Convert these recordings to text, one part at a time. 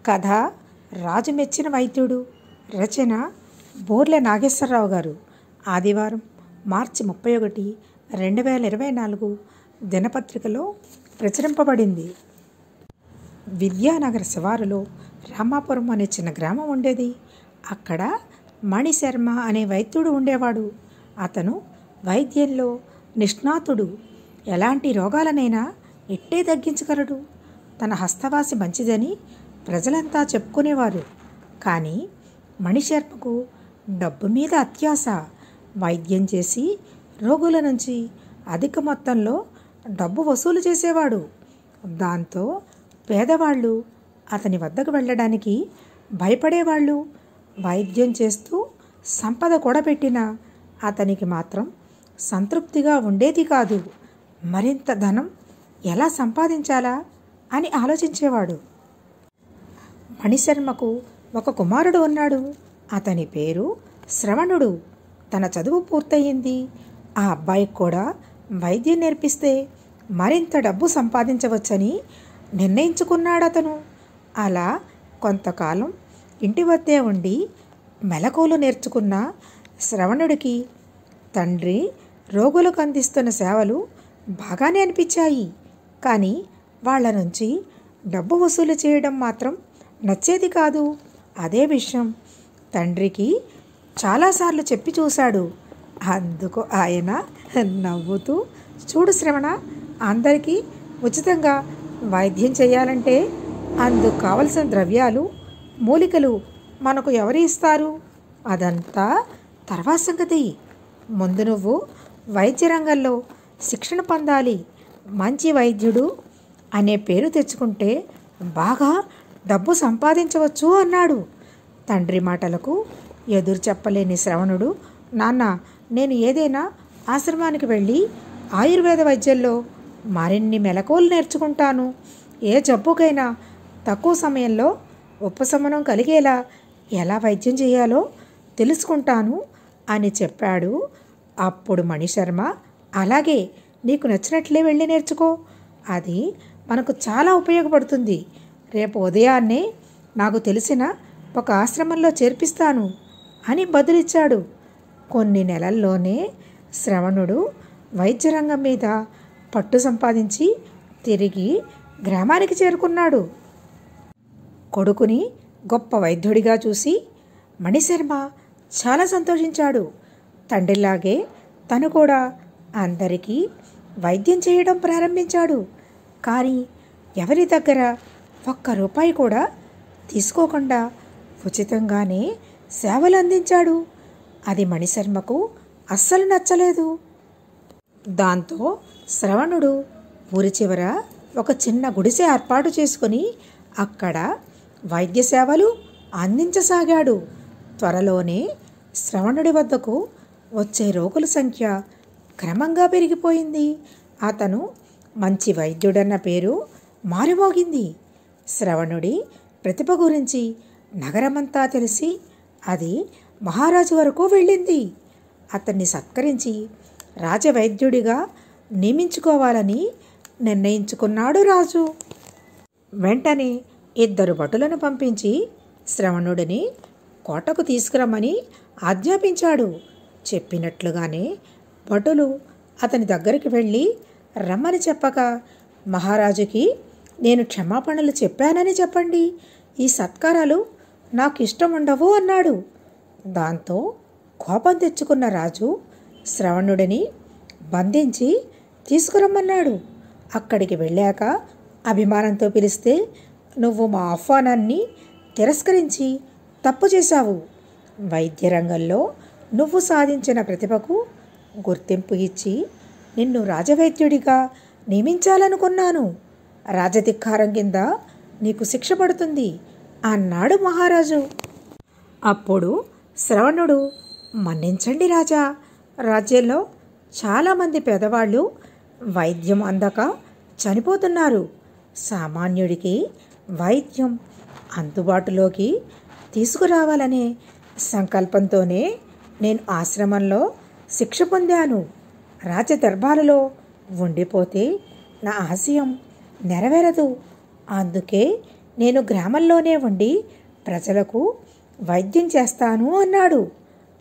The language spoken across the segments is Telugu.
కథ రాజు మెచ్చిన వైద్యుడు. రచన బోర్లె నాగేశ్వరరావు గారు. ఆదివారం మార్చి 31, 2024 దినపత్రికలో ప్రచురింపబడింది. విద్యానగర శివారులో రామాపురం అనే చిన్న గ్రామం ఉండేది. అక్కడ మణిశర్మ అనే వైద్యుడు ఉండేవాడు. అతను వైద్యంలో నిష్ణాతుడు. ఎలాంటి రోగాలనైనా ఇట్టే తగ్గించగలడు. తన హస్తవాసి మంచిదని ప్రజలంతా చెప్పుకునేవారు. కానీ మణిశర్మకు డబ్బు మీద అత్యాశ. వైద్యం చేసి రోగుల నుంచి అధిక మొత్తంలో డబ్బు వసూలు చేసేవాడు. దాంతో పేదవాళ్ళు అతని వద్దకు వెళ్ళడానికి భయపడేవాళ్ళు. వైద్యం చేస్తూ సంపద కూడబెట్టిన అతనికి మాత్రం సంతృప్తిగా ఉండేది కాదు. మరింత ధనం ఎలా సంపాదించాలా అని ఆలోచించేవాడు. మణిశర్మకు ఒక కుమారుడు ఉన్నాడు. అతని పేరు శ్రవణుడు. తన చదువు పూర్తయింది. ఆ అబ్బాయికి కూడా వైద్యం నేర్పిస్తే మరింత డబ్బు సంపాదించవచ్చని నిర్ణయించుకున్నాడతను. అలా కొంతకాలం ఇంటి వద్దే ఉండి మెలకువలు నేర్చుకున్న శ్రవణుడికి తండ్రి రోగులకు అందిస్తున్న సేవలు బాగానే అనిపించాయి. కానీ వాళ్ళ నుంచి డబ్బు వసూలు చేయడం మాత్రం నచ్చేది కాదు. అదే విషయం తండ్రికి చాలాసార్లు చెప్పి చూశాడు. అందుకు ఆయన నవ్వుతూ, చూడు శ్రవణ, అందరికీ ఉచితంగా వైద్యం చేయాలంటే అందుకు కావలసిన ద్రవ్యాలు, మూలికలు మనకు ఎవరు ఇస్తారు? అదంతా తర్వాత సంగతి. ముందు నువ్వు వైద్య రంగంలో శిక్షణ పొందాలి. మంచి వైద్యుడు అనే పేరు తెచ్చుకుంటే బాగా డబ్బు సంపాదించవచ్చు అన్నాడు. తండ్రి మాటలకు ఎదురు చెప్పలేని శ్రవణుడు, నాన్న, నేను ఏదైనా ఆశ్రమానికి వెళ్ళి ఆయుర్వేద వైద్యంలో మరిన్ని మెలకువలు నేర్చుకుంటాను. ఏ జబ్బుకైనా తక్కువ సమయంలో ఉపశమనం కలిగేలా ఎలా వైద్యం చేయాలో తెలుసుకుంటాను అని చెప్పాడు. అప్పుడు మణిశర్మ, అలాగే, నీకు నచ్చినట్లే వెళ్ళి నేర్చుకో. అది మనకు చాలా ఉపయోగపడుతుంది. రేపు ఉదయాన్నే నాకు తెలిసిన ఒక ఆశ్రమంలో చేర్పిస్తాను అని బదులిచ్చాడు. కొన్ని నెలల్లోనే శ్రవణుడు వైద్యరంగం మీద పట్టు సంపాదించి తిరిగి గ్రామానికి చేరుకున్నాడు. కొడుకుని గొప్ప వైద్యుడిగా చూసి మణిశర్మ చాలా సంతోషించాడు. తండ్రిలాగే తను కూడా అందరికీ వైద్యం చేయడం ప్రారంభించాడు. కానీ ఎవరి దగ్గర ఒక్క రూపాయి కూడా తీసుకోకుండా ఉచితంగానే సేవలు అందించాడు. అది మణిశర్మకు అస్సలు నచ్చలేదు. దాంతో శ్రవణుడు ఊరి చివర ఒక చిన్న గుడిసె ఏర్పాటు చేసుకుని అక్కడ వైద్య సేవలు అందించసాగాడు. త్వరలోనే శ్రవణుడి వద్దకు వచ్చే రోగుల సంఖ్య క్రమంగా పెరిగిపోయింది. అతను మంచి వైద్యుడన్న పేరు మారుమోగింది. శ్రవణుడి ప్రతిభ గురించి నగరమంతా తెలిసి అది మహారాజు వరకు వెళ్ళింది. అతన్ని సత్కరించి రాజవైద్యుడిగా నియమించుకోవాలని నిర్ణయించుకున్నాడు రాజు. వెంటనే 2 భటులను పంపించి శ్రవణుడిని కోటకు తీసుకురమ్మని ఆజ్ఞాపించాడు. చెప్పినట్లుగానే భటులు అతని దగ్గరికి వెళ్ళి రమ్మని చెప్పక, మహారాజుకి నేను క్షమాపణలు చెప్పానని చెప్పండి, ఈ సత్కారాలు నాకు ఇష్టం ఉండవు అన్నాడు. దాంతో కోపం తెచ్చుకున్న రాజు శ్రవణుడిని బంధించి తీసుకురమ్మన్నాడు. అక్కడికి వెళ్ళాక అభిమానంతో పిలిస్తే, నువ్వు మా ఆహ్వానాన్ని తిరస్కరించి తప్పు చేశావు. వైద్య రంగంలో నువ్వు సాధించిన ప్రతిభకు గుర్తింపు ఇచ్చి నిన్ను రాజవైద్యుడిగా నియమించాలనుకున్నాను. రాజధిక్కారం కింద నీకు శిక్ష పడుతుంది అన్నాడు మహారాజు. అప్పుడు శ్రవణుడు, మన్నించండి రాజా, రాజ్యంలో చాలామంది పేదవాళ్ళు వైద్యం అందక చనిపోతున్నారు. సామాన్యుడికి వైద్యం అందుబాటులోకి తీసుకురావాలనే సంకల్పంతోనే నేను ఆశ్రమంలో శిక్ష పొందాను. రాజదర్బారులో ఉండిపోతే నా ఆశయం నెరవేరదు. అందుకే నేను గ్రామంలోనే ఉండి ప్రజలకు వైద్యం చేస్తాను అన్నాడు.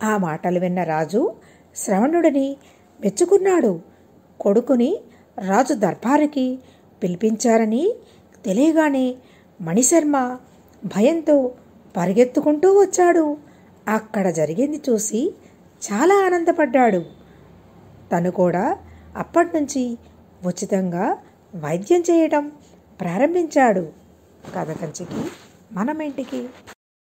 ఆ మాటలు విన్న రాజు శ్రవణుడిని మెచ్చుకున్నాడు. కొడుకుని రాజు దర్బారుకి పిలిపించారని తెలియగానే మణిశర్మ భయంతో పరిగెత్తుకుంటూ వచ్చాడు. అక్కడ జరిగింది చూసి చాలా ఆనందపడ్డాడు. తను కూడా అప్పటినుంచి ఉచితంగా వైద్యం చేయడం ప్రారంభించాడు. కథ కంచికి మనమింటికి.